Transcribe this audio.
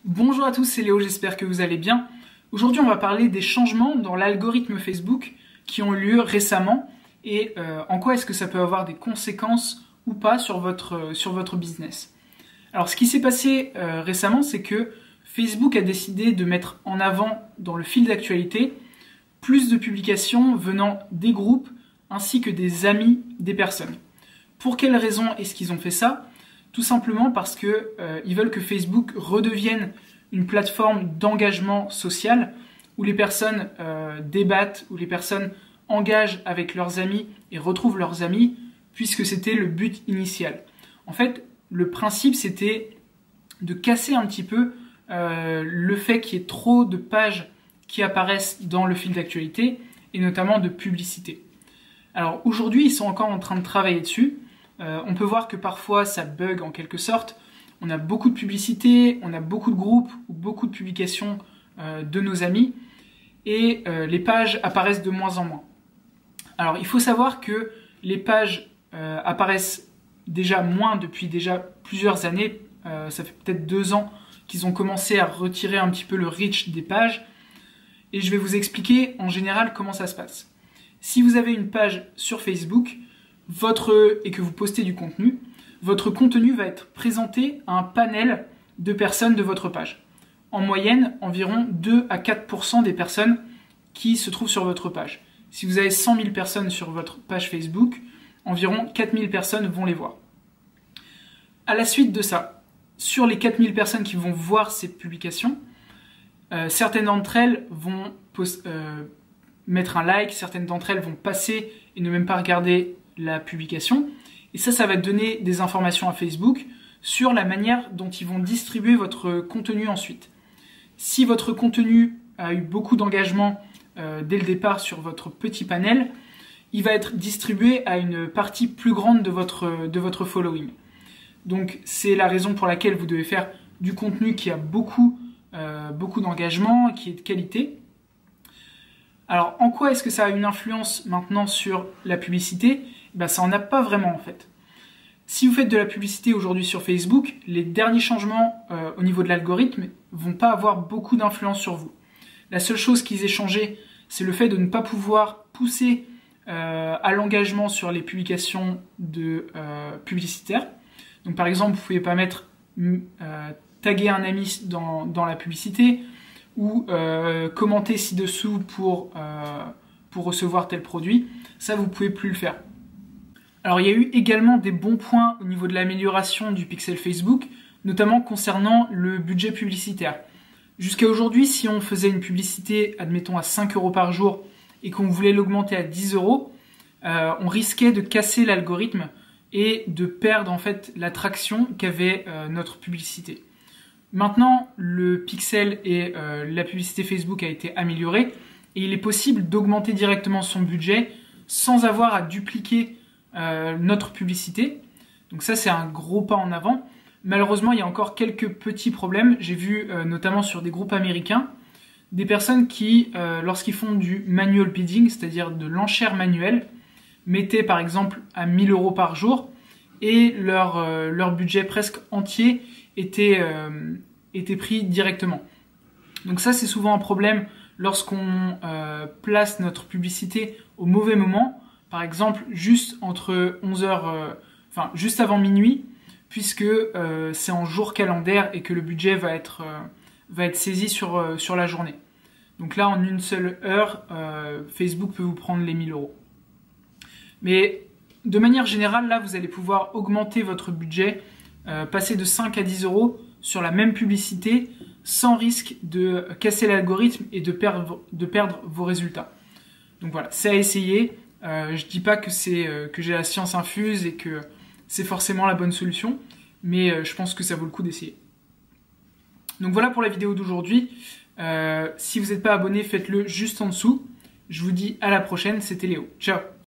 Bonjour à tous, c'est Léo, j'espère que vous allez bien. Aujourd'hui, on va parler des changements dans l'algorithme Facebook qui ont eu lieu récemment et en quoi est-ce que ça peut avoir des conséquences ou pas sur votre business. Alors, ce qui s'est passé récemment, c'est que Facebook a décidé de mettre en avant dans le fil d'actualité plus de publications venant des groupes ainsi que des amis des personnes. Pour quelles raisons est-ce qu'ils ont fait ça ? Tout simplement parce que ils veulent que Facebook redevienne une plateforme d'engagement social où les personnes débattent, où les personnes engagent avec leurs amis et retrouvent leurs amis, puisque c'était le but initial. En fait, le principe, c'était de casser un petit peu le fait qu'il y ait trop de pages qui apparaissent dans le fil d'actualité, et notamment de publicité. Alors aujourd'hui, ils sont encore en train de travailler dessus. On peut voir que parfois ça bug en quelque sorte. On a beaucoup de publicités, on a beaucoup de groupes ou beaucoup de publications de nos amis et les pages apparaissent de moins en moins. Alors il faut savoir que les pages apparaissent déjà moins depuis déjà plusieurs années. Ça fait peut-être 2 ans qu'ils ont commencé à retirer un petit peu le reach des pages. Et je vais vous expliquer en général comment ça se passe. Si vous avez une page sur Facebook et que vous postez du contenu, votre contenu va être présenté à un panel de personnes de votre page. En moyenne, environ 2 à 4% des personnes qui se trouvent sur votre page. Si vous avez 100 000 personnes sur votre page Facebook, environ 4 000 personnes vont les voir. À la suite de ça, sur les 4 000 personnes qui vont voir ces publications, certaines d'entre elles vont mettre un like, certaines d'entre elles vont passer et ne même pas regarder la publication. Et ça va donner des informations à Facebook sur la manière dont ils vont distribuer votre contenu ensuite. Si votre contenu a eu beaucoup d'engagement dès le départ sur votre petit panel, il va être distribué à une partie plus grande de votre following. Donc c'est la raison pour laquelle vous devez faire du contenu qui a beaucoup d'engagement, qui est de qualité. Alors en quoi est-ce que ça a une influence maintenant sur la publicité ? Ça en a pas vraiment en fait. Si vous faites de la publicité aujourd'hui sur Facebook, les derniers changements au niveau de l'algorithme vont pas avoir beaucoup d'influence sur vous. La seule chose qu'ils aient changé, c'est le fait de ne pas pouvoir pousser à l'engagement sur les publications publicitaires. Donc par exemple, vous pouvez pas mettre taguer un ami dans la publicité ou commenter ci-dessous pour recevoir tel produit. Ça, vous pouvez plus le faire. Alors il y a eu également des bons points au niveau de l'amélioration du pixel Facebook, notamment concernant le budget publicitaire. Jusqu'à aujourd'hui, si on faisait une publicité, admettons à 5 € par jour, et qu'on voulait l'augmenter à 10 €, on risquait de casser l'algorithme et de perdre en fait l'attraction qu'avait notre publicité. Maintenant, le pixel et la publicité Facebook a été améliorée, et il est possible d'augmenter directement son budget sans avoir à dupliquer notre publicité. Donc ça, c'est un gros pas en avant. Malheureusement, il y a encore quelques petits problèmes. J'ai vu notamment sur des groupes américains des personnes qui, lorsqu'ils font du manual bidding, c'est-à-dire de l'enchère manuelle, mettaient par exemple à 1 000 € par jour et leur budget presque entier était pris directement. Donc ça, c'est souvent un problème lorsqu'on place notre publicité au mauvais moment. Par exemple, juste entre 11h, juste avant minuit, puisque c'est en jour calendaire et que le budget va être saisi sur la journée. Donc là, en une seule heure, Facebook peut vous prendre les 1 000 €. Mais de manière générale, là, vous allez pouvoir augmenter votre budget, passer de 5 à 10 € sur la même publicité, sans risque de casser l'algorithme et de perdre vos résultats. Donc voilà, c'est à essayer. Je dis pas que j'ai la science infuse et que c'est forcément la bonne solution, mais je pense que ça vaut le coup d'essayer. Donc voilà pour la vidéo d'aujourd'hui. Si vous n'êtes pas abonné, faites-le juste en dessous. Je vous dis à la prochaine, c'était Léo. Ciao!